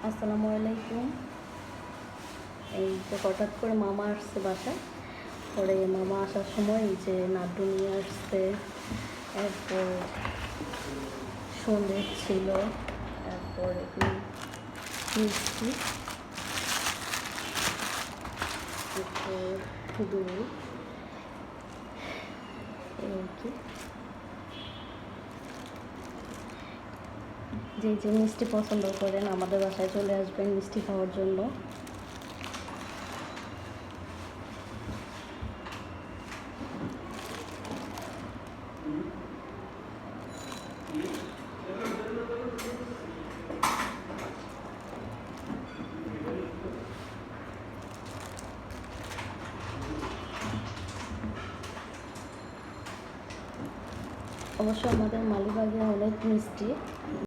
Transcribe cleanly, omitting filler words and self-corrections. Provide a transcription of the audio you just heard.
আসসালামু আলাইকুম। এই যে হঠাৎ করে মামা আসছে বাসায়, পরে মামা আসার সময় এই যে নাড্ডু নিয়ে আসছে, এরপর সন্দেশ ছিল, তারপর মিষ্টি, এরপর দই, এই আর কি। যে যে মিষ্টি পছন্দ করেন আমাদের বাসায় চলে আসবেন মিষ্টি খাওয়ার জন্য। অবশ্য আমাদের মালিবাগে অনেক মিষ্টি।